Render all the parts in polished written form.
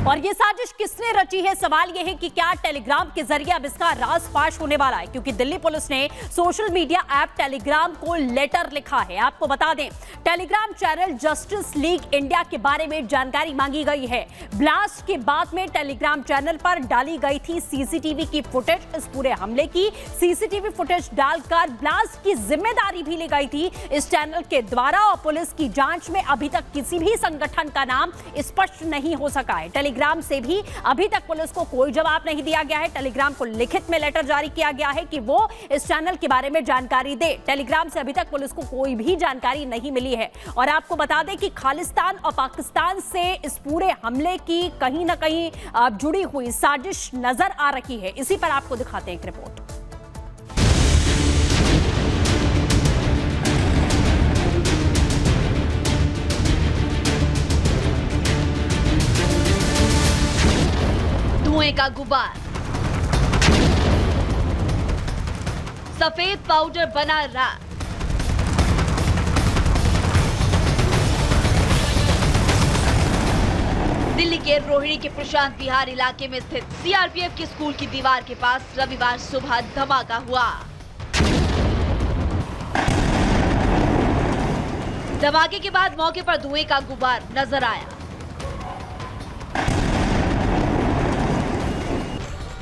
और ये साजिश किसने रची है? सवाल यह है कि क्या टेलीग्राम के जरिए अब इसका राज फाश होने वाला है, क्योंकि दिल्ली पुलिस ने सोशल मीडिया ऐप टेलीग्राम को लेटर लिखा है। आपको बता दें, Telegram channel justice league India के बारे में जानकारी मांगी गई है। ब्लास्ट के बाद में टेलीग्राम चैनल पर डाली गई थी सीसीटीवी की फुटेज। इस पूरे हमले की सीसीटीवी फुटेज डालकर ब्लास्ट की जिम्मेदारी भी ली गई थी इस चैनल के द्वारा, और पुलिस की जांच में अभी तक किसी भी संगठन का नाम स्पष्ट नहीं हो सका है। टेलीग्राम से भी अभी तक पुलिस को कोई जवाब नहीं दिया गया है। टेलीग्राम को लिखित में लेटर जारी किया गया है कि वो इस चैनल के बारे में जानकारी दे। टेलीग्राम से अभी तक पुलिस को कोई भी जानकारी नहीं मिली है। और आपको बता दें कि खालिस्तान और पाकिस्तान से इस पूरे हमले की कहीं ना कहीं जुड़ी हुई साजिश नजर आ रही है। इसी पर आपको दिखाते हैं एक रिपोर्ट। धुएं का गुबार, सफेद पाउडर बना राख, दिल्ली के रोहिणी के प्रशांत विहार इलाके में स्थित सीआरपीएफ के स्कूल की दीवार के पास रविवार सुबह धमाका हुआ। धमाके के बाद मौके पर धुएं का गुबार नजर आया।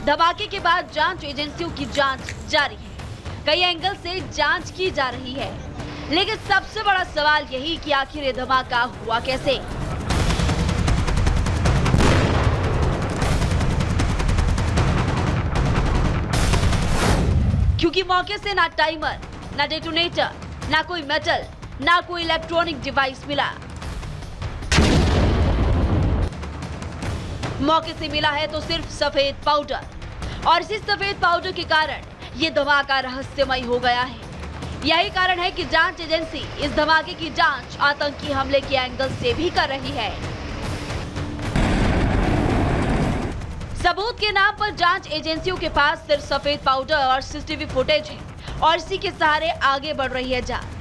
धमाके के बाद जांच एजेंसियों की जांच जारी है। कई एंगल से जांच की जा रही है, लेकिन सबसे बड़ा सवाल यही कि आखिर ये धमाका हुआ कैसे। क्योंकि मौके से ना टाइमर, ना डेटोनेटर, ना कोई मेटल, ना कोई इलेक्ट्रॉनिक डिवाइस मिला। मौके से मिला है तो सिर्फ सफेद पाउडर, और इसी सफेद पाउडर के कारण ये धमाका रहस्यमय हो गया है। यही कारण है कि जांच एजेंसी इस धमाके की जांच आतंकी हमले के एंगल से भी कर रही है। सबूत के नाम पर जांच एजेंसियों के पास सिर्फ सफेद पाउडर और सीसीटीवी फुटेज है, और इसी के सहारे आगे बढ़ रही है जांच।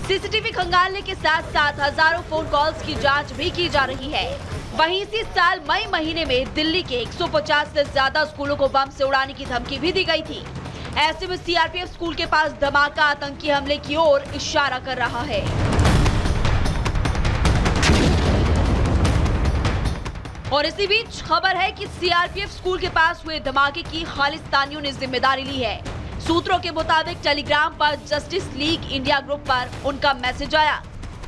सीसीटीवी खंगालने के साथ साथ हजारों फोन कॉल्स की जांच भी की जा रही है। वहीं इसी साल मई महीने में दिल्ली के 150 से ज्यादा स्कूलों को बम से उड़ाने की धमकी भी दी गई थी। ऐसे में सीआरपीएफ स्कूल के पास धमाका आतंकी हमले की ओर इशारा कर रहा है। और इसी बीच खबर है कि सीआरपीएफ स्कूल के पास हुए धमाके की खालिस्तानियों ने जिम्मेदारी ली है। सूत्रों के मुताबिक टेलीग्राम पर जस्टिस लीग इंडिया ग्रुप पर उनका मैसेज आया।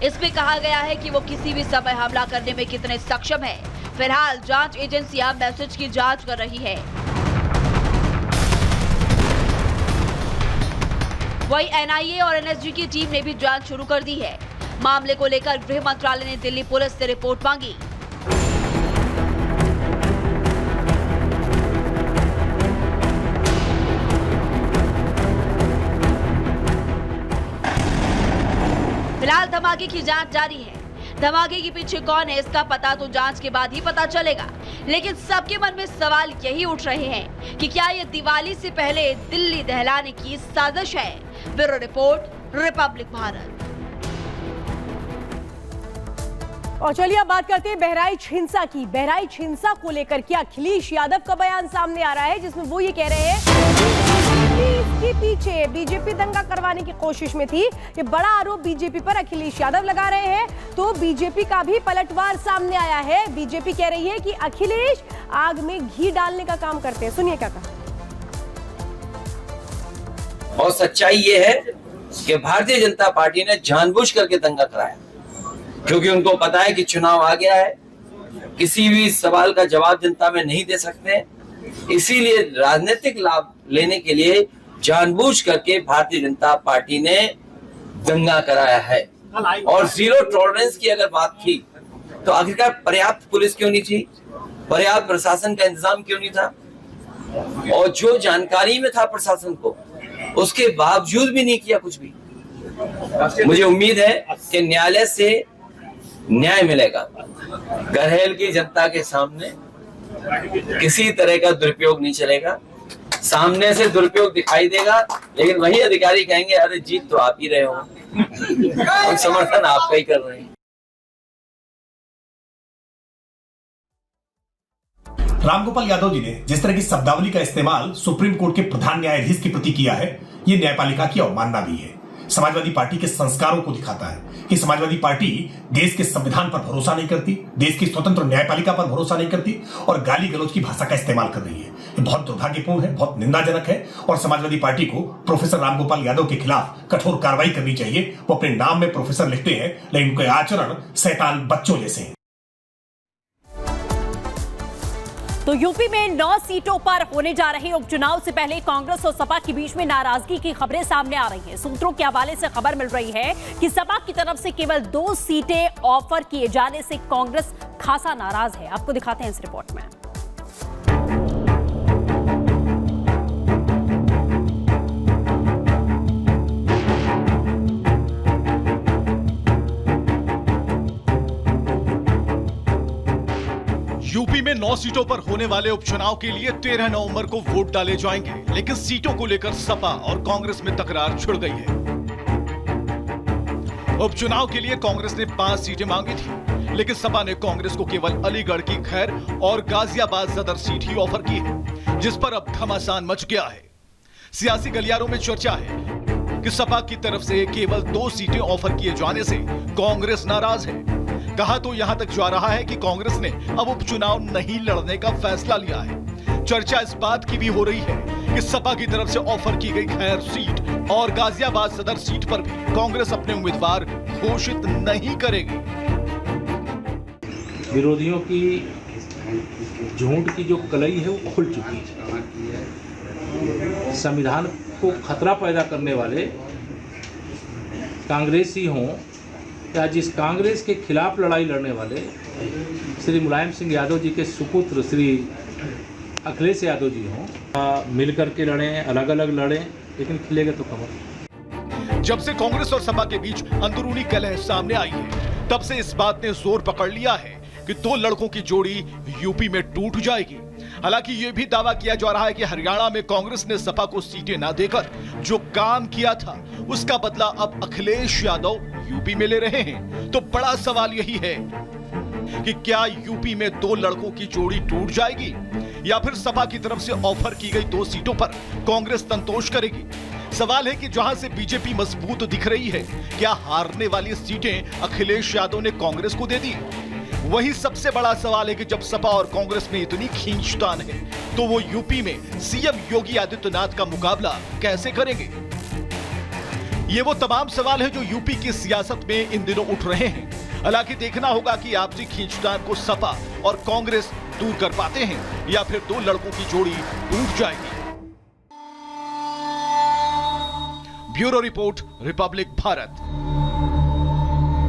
इसमें कहा गया है कि वो किसी भी समय हमला करने में कितने सक्षम है। फिलहाल जांच एजेंसियां मैसेज की जांच कर रही है। वहीं एनआईए और एनएसजी की टीम ने भी जांच शुरू कर दी है। मामले को लेकर गृह मंत्रालय ने दिल्ली पुलिस से रिपोर्ट मांगी। फिलहाल धमाके की जांच जारी है। धमाके के पीछे कौन है इसका पता तो जांच के बाद ही पता चलेगा, लेकिन सबके मन में सवाल यही उठ रहे हैं कि क्या ये दिवाली से पहले दिल्ली दहलाने की साजिश है। Bureau report, Republic Bharat. और चलिए अब बात करते हैं बहराइच हिंसा की। बहराइच हिंसा को लेकर के अखिलेश यादव का बयान सामने आ रहा है, जिसमें वो ये कह रहे हैं इसके पीछे बीजेपी दंगा करवाने की कोशिश में थी। ये बड़ा आरोप बीजेपी पर अखिलेश यादव लगा रहे हैं। तो बीजेपी का भी पलटवार सामने आया है। बीजेपी कह रही है कि अखिलेश आग में घी डालने का काम करते हैं। सुनिए क्या कहा। और सच्चाई ये है कि भारतीय जनता पार्टी ने जानबूझ करके दंगा कराया, क्योंकि उनको पता है कि चुनाव आ गया है, किसी भी सवाल का जवाब जनता में नहीं दे सकते। इसीलिए राजनीतिक लाभ लेने के लिए जानबूझ करके भारतीय जनता पार्टी ने दंगा कराया है। और जीरो टॉलरेंस की अगर बात थी तो आखिरकार पर्याप्त पुलिस क्यों नहीं थी, पर्याप्त प्रशासन का इंतजाम क्यों नहीं था, और जो जानकारी में था प्रशासन को उसके बावजूद भी नहीं किया कुछ भी। मुझे उम्मीद है कि न्यायालय से न्याय मिलेगा। गरहेल की जनता के सामने किसी तरह का दुरुपयोग नहीं चलेगा। सामने से दुरुपयोग दिखाई देगा, लेकिन वही अधिकारी कहेंगे अरे जीत तो आप ही रहे हो। हम समर्थन आपका ही कर रहे हैं। रामगोपाल यादव जी ने जिस तरह की शब्दावली का इस्तेमाल सुप्रीम कोर्ट के प्रधान न्यायाधीश के प्रति किया है, ये न्यायपालिका की अवमानना भी है। समाजवादी पार्टी के संस्कारों को दिखाता है कि समाजवादी पार्टी देश के संविधान पर भरोसा नहीं करती, देश की स्वतंत्र न्यायपालिका पर भरोसा नहीं करती और गाली गलौज की भाषा का इस्तेमाल कर रही है। ये बहुत दुर्भाग्यपूर्ण है, बहुत निंदाजनक है और समाजवादी पार्टी को प्रोफेसर रामगोपाल यादव के खिलाफ कठोर कार्रवाई करनी चाहिए। वो अपने नाम में प्रोफेसर लिखते हैं, लेकिन उनके आचरण शैतान बच्चों जैसे हैं। तो यूपी में 9 सीटों पर होने जा रहे उपचुनाव से पहले कांग्रेस और सपा के बीच में नाराजगी की खबरें सामने आ रही हैं। सूत्रों के हवाले से खबर मिल रही है कि सपा की तरफ से केवल 2 सीटें ऑफर किए जाने से कांग्रेस खासा नाराज है। आपको दिखाते हैं इस रिपोर्ट में। यूपी में 9 सीटों पर होने वाले उपचुनाव के लिए 13 नवंबर को वोट डाले जाएंगे, लेकिन सीटों को लेकर सपा और कांग्रेस में तकरार छिड़ गई है। उपचुनाव के लिए कांग्रेस ने 5 सीटें मांगी थी, लेकिन सपा ने कांग्रेस को केवल अलीगढ़ की खैर और गाजियाबाद सदर सीट ही ऑफर की है, जिस पर अब घमासान मच गया है। सियासी गलियारों में चर्चा है कि सपा की तरफ से केवल 2 सीटें ऑफर किए जाने से कांग्रेस नाराज है। कहा तो यहां तक जा रहा है कि कांग्रेस ने अब उपचुनाव नहीं लड़ने का फैसला लिया है। चर्चा इस बात की भी हो रही है कि सपा की तरफ से ऑफर की गई खैर सीट और गाजियाबाद सदर सीट पर भी कांग्रेस अपने उम्मीदवार घोषित नहीं करेगी। विरोधियों की झूठ की जो कलई है वो खुल चुकी है। संविधान को खतरा पैदा करने वाले कांग्रेसी हों या जिस कांग्रेस के खिलाफ लड़ाई लड़ने वाले श्री मुलायम सिंह यादव जी के सुपुत्र श्री अखिलेश यादव जी हों, मिलकर के लड़ें, अलग अलग लड़ें, लेकिन खिलेगा तो कमल। जब से कांग्रेस और सपा के बीच अंदरूनी कलह सामने आई है, तब से इस बात ने जोर पकड़ लिया है कि 2 लड़कों की जोड़ी यूपी में टूट जाएगी। हालांकि यह भी दावा किया जा रहा है कि हरियाणा में कांग्रेस ने सपा को सीटें न देकर जो काम किया था उसका बदला अब अखिलेश यादव यूपी में ले रहे हैं। तो बड़ा सवाल यही है कि क्या यूपी में 2 लड़कों की जोड़ी टूट जाएगी या फिर सपा की तरफ से ऑफर की गई 2 सीटों पर कांग्रेस संतोष करेगी। सवाल है कि जहां से बीजेपी मजबूत दिख रही है, क्या हारने वाली सीटें अखिलेश यादव ने कांग्रेस को दे दी? वही सबसे बड़ा सवाल है कि जब सपा और कांग्रेस में इतनी खींचतान है, तो वो यूपी में सीएम योगी आदित्यनाथ का मुकाबला कैसे करेंगे? ये वो तमाम सवाल है जो यूपी की सियासत में इन दिनों उठ रहे हैं। हालांकि देखना होगा कि आपसी खींचतान को सपा और कांग्रेस दूर कर पाते हैं या फिर 2 लड़कों की जोड़ी टूट जाएगी। Bureau report, Republic Bharat.